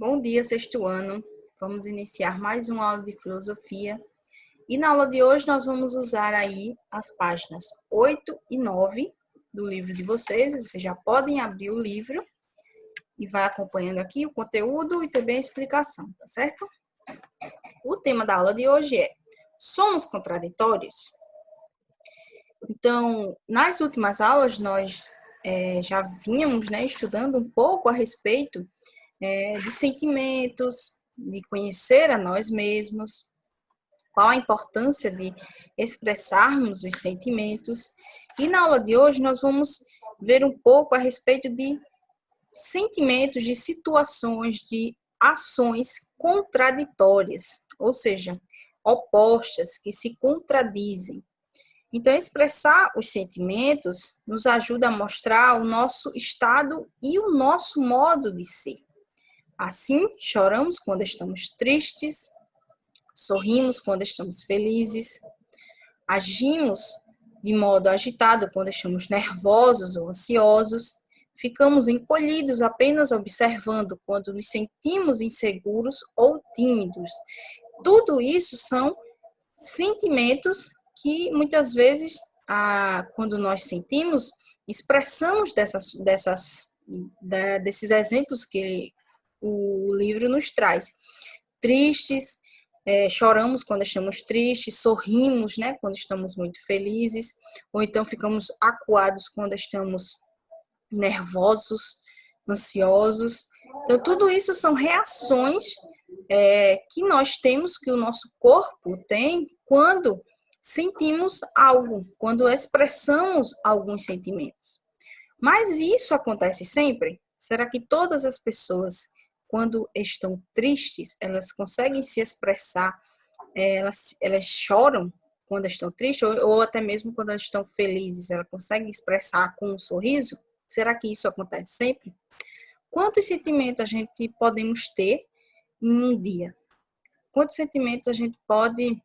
Bom dia, sexto ano. Vamos iniciar mais uma aula de filosofia. E na aula de hoje nós vamos usar aí as páginas 8 e 9 do livro de vocês. Vocês já podem abrir o livro e vai acompanhando aqui o conteúdo e também a explicação, tá certo? O tema da aula de hoje é: somos contraditórios? Então, nas últimas aulas nós já vínhamos, estudando um pouco a respeito de sentimentos, de conhecer a nós mesmos, qual a importância de expressarmos os sentimentos. E na aula de hoje nós vamos ver um pouco a respeito de sentimentos, de situações, de ações contraditórias, ou seja, opostas, que se contradizem. Então, expressar os sentimentos nos ajuda a mostrar o nosso estado e o nosso modo de ser. Assim, choramos quando estamos tristes, sorrimos quando estamos felizes, agimos de modo agitado quando estamos nervosos ou ansiosos, ficamos encolhidos apenas observando quando nos sentimos inseguros ou tímidos. Tudo isso são sentimentos que muitas vezes, quando nós sentimos, expressamos desses exemplos que o livro nos traz. Tristes, choramos quando estamos tristes, sorrimos, quando estamos muito felizes, ou então ficamos acuados quando estamos nervosos, ansiosos. Então, tudo isso são reações que nós temos, que o nosso corpo tem quando sentimos algo, quando expressamos alguns sentimentos. Mas isso acontece sempre? Será que todas as pessoas, quando estão tristes, elas conseguem se expressar, elas choram quando estão tristes, ou até mesmo quando elas estão felizes, elas conseguem expressar com um sorriso? Será que isso acontece sempre? Quantos sentimentos a gente podemos ter em um dia? Quantos sentimentos a gente pode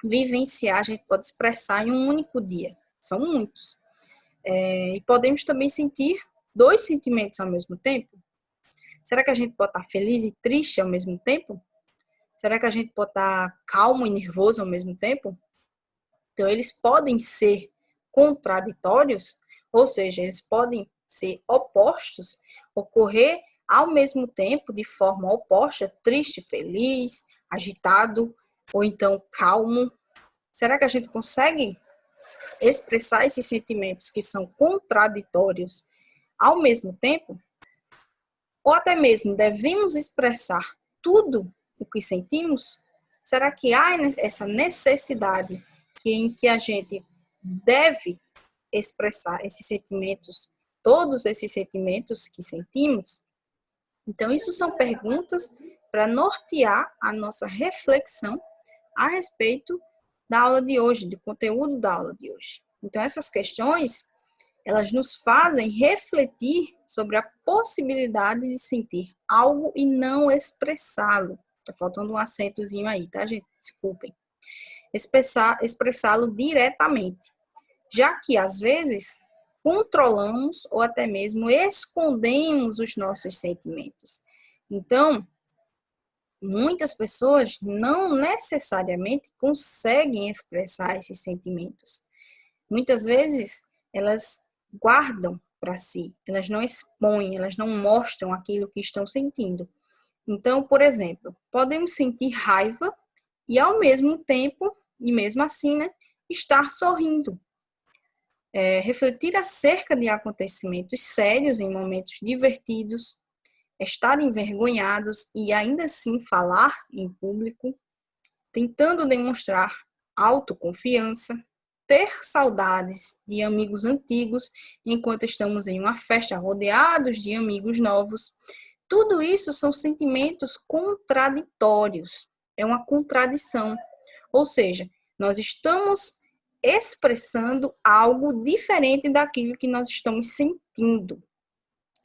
vivenciar, a gente pode expressar em um único dia? São muitos. E podemos também sentir dois sentimentos ao mesmo tempo? Será que a gente pode estar feliz e triste ao mesmo tempo? Será que a gente pode estar calmo e nervoso ao mesmo tempo? Então, eles podem ser contraditórios, ou seja, eles podem ser opostos, ocorrer ao mesmo tempo, de forma oposta, triste, feliz, agitado, ou então calmo. Será que a gente consegue expressar esses sentimentos que são contraditórios ao mesmo tempo? Ou até mesmo devemos expressar tudo o que sentimos? Será que há essa necessidade em que a gente deve expressar esses sentimentos, todos esses sentimentos que sentimos? Então, isso são perguntas para nortear a nossa reflexão a respeito da aula de hoje, do conteúdo da aula de hoje. Então, essas questões, elas nos fazem refletir sobre a possibilidade de sentir algo e não expressá-lo. Tá faltando um acentozinho aí, tá, gente? Desculpem. Expressá-lo diretamente, já que, às vezes, controlamos ou até mesmo escondemos os nossos sentimentos. Então, muitas pessoas não necessariamente conseguem expressar esses sentimentos. Muitas vezes, elas guardam para si, elas não expõem, elas não mostram aquilo que estão sentindo. Então, por exemplo, podemos sentir raiva e ao mesmo tempo, e mesmo assim, estar sorrindo. Refletir acerca de acontecimentos sérios em momentos divertidos, estar envergonhados e ainda assim falar em público, tentando demonstrar autoconfiança, ter saudades de amigos antigos enquanto estamos em uma festa rodeados de amigos novos. Tudo isso são sentimentos contraditórios. É uma contradição. Ou seja, nós estamos expressando algo diferente daquilo que nós estamos sentindo.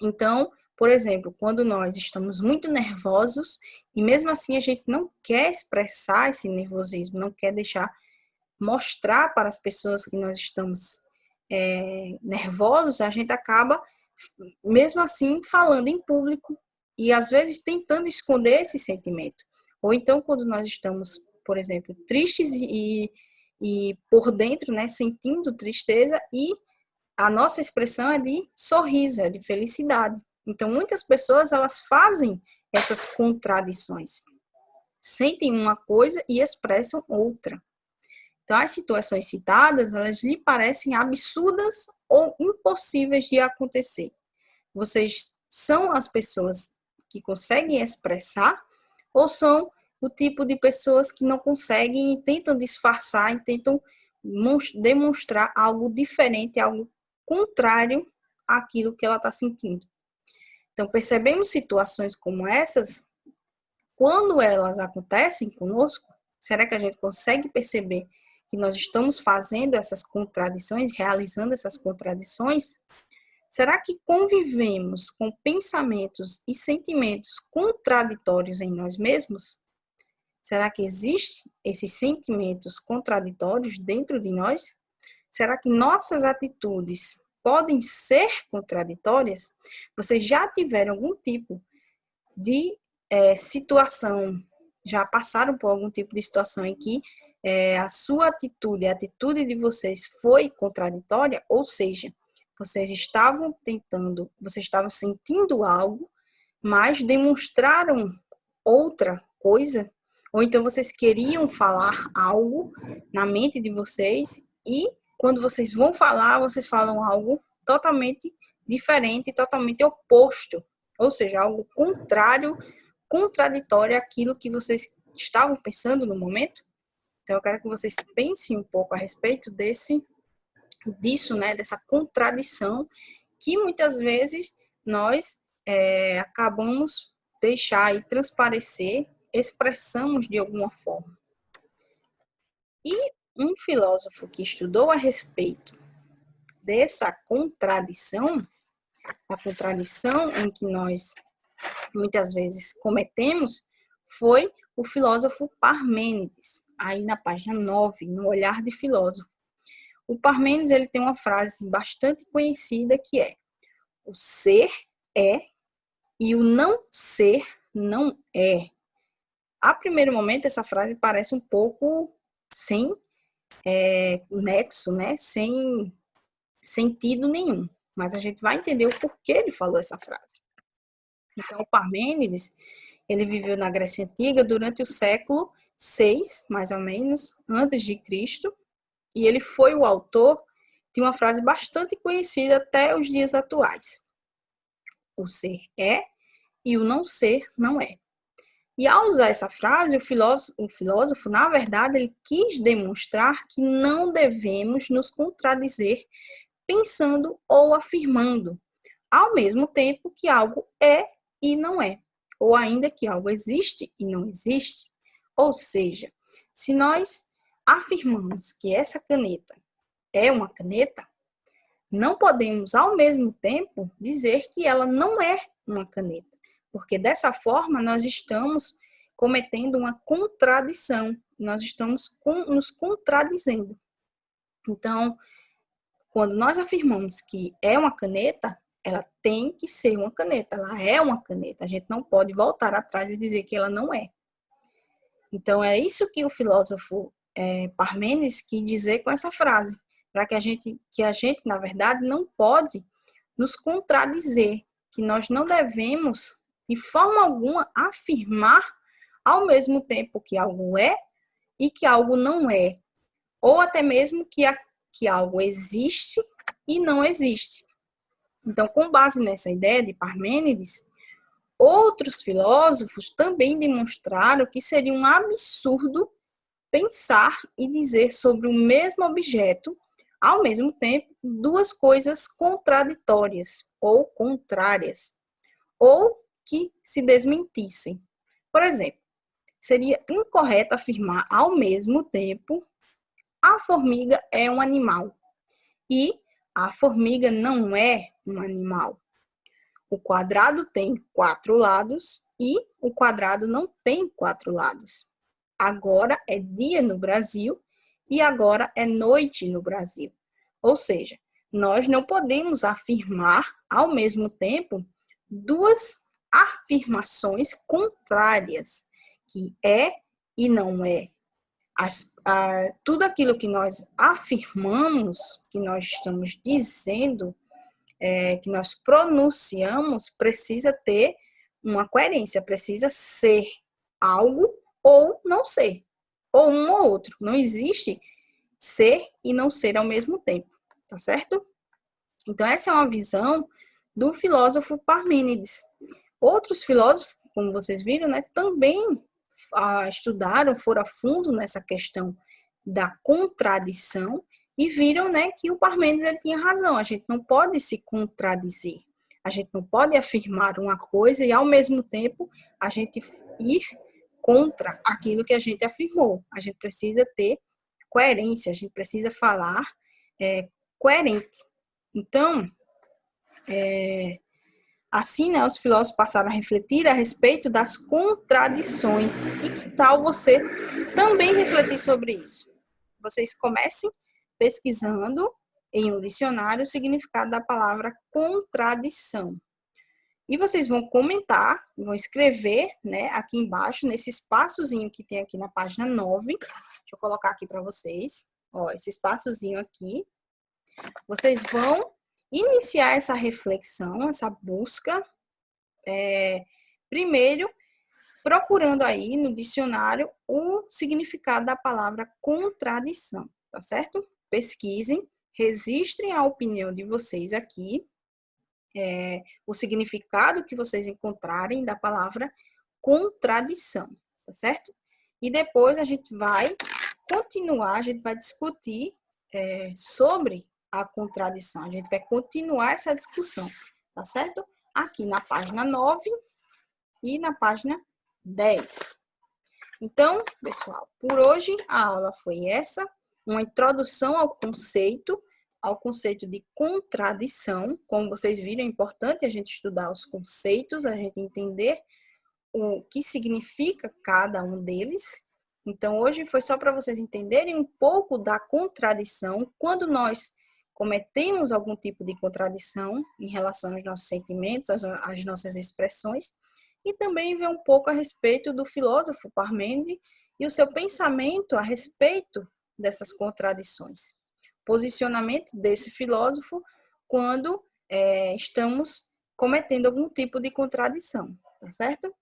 Então, por exemplo, quando nós estamos muito nervosos e mesmo assim a gente não quer expressar esse nervosismo, não quer mostrar para as pessoas que nós estamos nervosos, a gente acaba, mesmo assim, falando em público, e às vezes tentando esconder esse sentimento. Ou então quando nós estamos, por exemplo, tristes e por dentro, né, sentindo tristeza, e a nossa expressão é de sorriso, é de felicidade. Então muitas pessoas elas fazem essas contradições. Sentem uma coisa e expressam outra. Então, as situações citadas, elas lhe parecem absurdas ou impossíveis de acontecer. Vocês são as pessoas que conseguem expressar ou são o tipo de pessoas que não conseguem e tentam disfarçar e tentam demonstrar algo diferente, algo contrário àquilo que ela está sentindo. Então, percebemos situações como essas, quando elas acontecem conosco, será que a gente consegue perceber que nós estamos fazendo essas contradições, realizando essas contradições? Será que convivemos com pensamentos e sentimentos contraditórios em nós mesmos? Será que existem esses sentimentos contraditórios dentro de nós? Será que nossas atitudes podem ser contraditórias? Vocês já tiveram algum tipo de situação, já passaram por algum tipo de situação em que a sua atitude, a atitude de vocês foi contraditória? Ou seja, vocês estavam sentindo algo, mas demonstraram outra coisa, ou então vocês queriam falar algo na mente de vocês e quando vocês vão falar, vocês falam algo totalmente diferente, totalmente oposto, ou seja, algo contrário, contraditório àquilo que vocês estavam pensando no momento. Então eu quero que vocês pensem um pouco a respeito disso, né, dessa contradição que muitas vezes nós acabamos deixar e transparecer, expressamos de alguma forma. E um filósofo que estudou a respeito dessa contradição, a contradição em que nós muitas vezes cometemos, foi o filósofo Parmênides, aí na página 9, no Olhar de Filósofo. O Parmênides ele tem uma frase bastante conhecida que é: o ser é e o não ser não é. A primeiro momento, essa frase parece um pouco sem nexo, né? Sem sentido nenhum. Mas a gente vai entender o porquê ele falou essa frase. Então, o Parmênides, ele viveu na Grécia Antiga durante o século VI, mais ou menos, antes de Cristo, e ele foi o autor de uma frase bastante conhecida até os dias atuais. O ser é e o não ser não é. E ao usar essa frase, o filósofo, na verdade, ele quis demonstrar que não devemos nos contradizer pensando ou afirmando, ao mesmo tempo que algo é e não é, ou ainda que algo existe e não existe. Ou seja, se nós afirmamos que essa caneta é uma caneta, não podemos, ao mesmo tempo, dizer que ela não é uma caneta, porque dessa forma nós estamos cometendo uma contradição, nós estamos nos contradizendo. Então, quando nós afirmamos que é uma caneta, ela tem que ser uma caneta, ela é uma caneta, a gente não pode voltar atrás e dizer que ela não é. Então, é isso que o filósofo Parmênides quis dizer com essa frase, para que a gente, na verdade, não pode nos contradizer, que nós não devemos, de forma alguma, afirmar ao mesmo tempo que algo é e que algo não é, ou até mesmo que algo existe e não existe. Então, com base nessa ideia de Parmênides, outros filósofos também demonstraram que seria um absurdo pensar e dizer sobre o mesmo objeto, ao mesmo tempo, duas coisas contraditórias ou contrárias, ou que se desmentissem. Por exemplo, seria incorreto afirmar ao mesmo tempo a formiga é um animal e a formiga não é um animal. O quadrado tem 4 lados e o quadrado não tem 4 lados. Agora é dia no Brasil e agora é noite no Brasil. Ou seja, nós não podemos afirmar ao mesmo tempo duas afirmações contrárias, que é e não é. Tudo aquilo que nós afirmamos, que nós estamos dizendo, que nós pronunciamos, precisa ter uma coerência, precisa ser algo ou não ser, ou um ou outro. Não existe ser e não ser ao mesmo tempo, tá certo? Então, essa é uma visão do filósofo Parmênides. Outros filósofos, como vocês viram, né, também estudaram, foram a fundo nessa questão da contradição e viram, né, que o Parmênides ele tinha razão. A gente não pode se contradizer. A gente não pode afirmar uma coisa e, ao mesmo tempo, a gente ir contra aquilo que a gente afirmou. A gente precisa ter coerência, a gente precisa falar coerente. Então, assim, né, os filósofos passaram a refletir a respeito das contradições. E que tal você também refletir sobre isso? Vocês comecem pesquisando em um dicionário o significado da palavra contradição. E vocês vão comentar, vão escrever, né, aqui embaixo, nesse espaçozinho que tem aqui na página 9. Deixa eu colocar aqui para vocês. Ó, esse espaçozinho aqui. Vocês vão iniciar essa reflexão, essa busca, primeiro, procurando aí no dicionário o significado da palavra contradição, tá certo? Pesquisem, registrem a opinião de vocês aqui, o significado que vocês encontrarem da palavra contradição, tá certo? E depois a gente vai continuar, a gente vai discutir sobre a contradição. A gente vai continuar essa discussão, tá certo? Aqui na página 9 e na página 10. Então, pessoal, por hoje a aula foi essa, uma introdução ao conceito de contradição. Como vocês viram, é importante a gente estudar os conceitos, a gente entender o que significa cada um deles. Então, hoje foi só para vocês entenderem um pouco da contradição, quando nós cometemos algum tipo de contradição em relação aos nossos sentimentos, às nossas expressões, e também ver um pouco a respeito do filósofo Parmênides e o seu pensamento a respeito dessas contradições. Posicionamento desse filósofo quando estamos cometendo algum tipo de contradição, tá certo?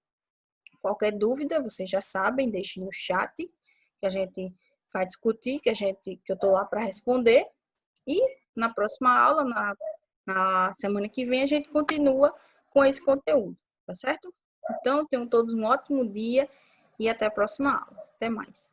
Qualquer dúvida, vocês já sabem, deixem no chat, que a gente vai discutir, que eu estou lá para responder. E na próxima aula, na semana que vem, a gente continua com esse conteúdo, tá certo? Então, tenham todos um ótimo dia e até a próxima aula. Até mais.